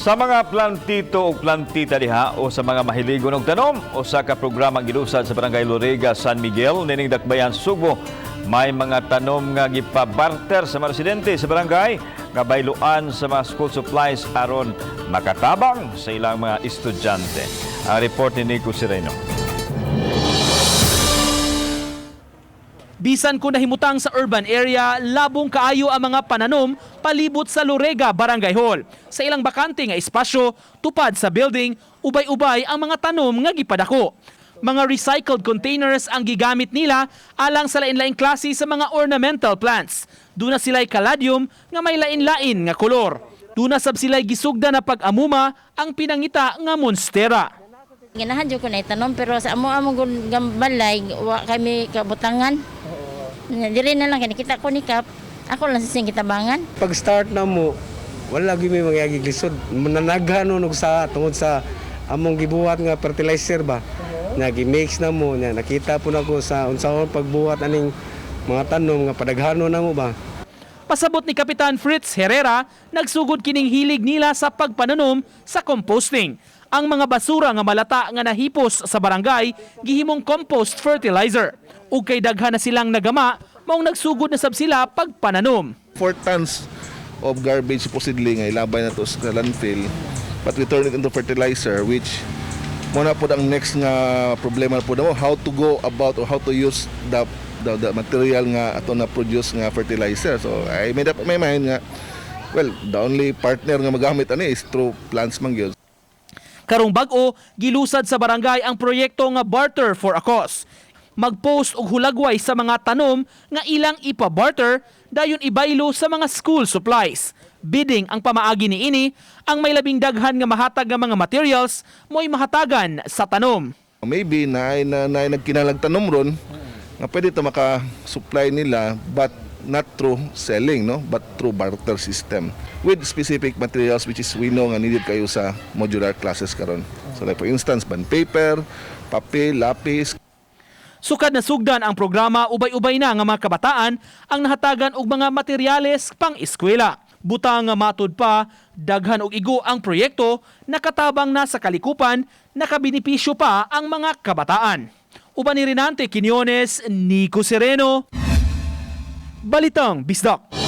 Sa mga plantito o plantita diha o sa mga mahiligon og tanom o sa ka programang gilusad sa Barangay Loriga, San Miguel, nining Dakbayan, Subo, may mga tanom nga gipabarter sa mga residente sa barangay nga bayluan sa mga school supplies aron makatabang sa ilang mga estudyante. Ang report ni Nico Sireno. Bisan kung nahimutang sa urban area, labong kaayo ang mga pananom palibot sa Lorega Barangay Hall. Sa ilang bakante nga espasyo, tupad sa building, ubay-ubay ang mga tanom nga gipadako. Mga recycled containers ang gigamit nila alang sa lain-laing klase sa mga ornamental plants. Duna sila'y caladium nga may lain-lain nga kolor. Duna sab sila'y gisugda na pag-amuma ang pinangita nga monstera. Ganahan jud ko na itanom pero sa amo gambalay wa kami kabutangan. Dili na lang kita ko ni Kap. Ako lang sising kitabangan. Pag start na mo, wala gyud may magyagi lisod. Mananaghan no sa tungod sa among gibuhat nga fertilizer ba. Nga gi-mix na mo nya nakita po nako sa unsahon pagbuhat aning mga tanom nga padaghano na mo ba. Pasabot ni Kapitan Fritz Herrera, nagsugod kining hilig nila sa pagpananom sa composting. Ang mga basura nga malata nga nahipos sa barangay gihimong compost fertilizer. Ug kay daghan na silang nagama, maong nagsugod na sab sila pagpananom. 4 tons of garbage supposedly nga ilabay na to sa landfill, but we turn it into fertilizer, which muna po ang next nga problema po mo, how to go about or how to use the material nga ato na produce nga fertilizer. So I made up my mind nga, well, the only partner nga magamit ani is through plants man gyud. Karong bag-o, gilusad sa barangay ang proyekto nga Barter for a Cause. Mag-post og hulagway sa mga tanom nga ilang ipa-barter dayon ibaylo sa mga school supplies. Bidding ang pamaagi ni ini, ang may labing daghan nga mahatag nga mga materials mo'y mahatagan sa tanom. Maybe na nagkinalag tanom ron nga pwede ito maka-supply nila, but not through selling, no, but through barter system with specific materials which is we know nga needed kayo sa modular classes karon. So like for instance, bond paper, papel, lapis. Sukad na sugdan ang programa, ubay-ubay na nga mga kabataan ang nahatagan og mga materyales pang-eskwela. Butang nga matud pa, daghan og igo ang proyekto, nakatabang na sa kalikupan, nakabinipisyo pa ang mga kabataan. Uban ni Rinante Quiñones, Nico Sereno, Balitang Bisdak.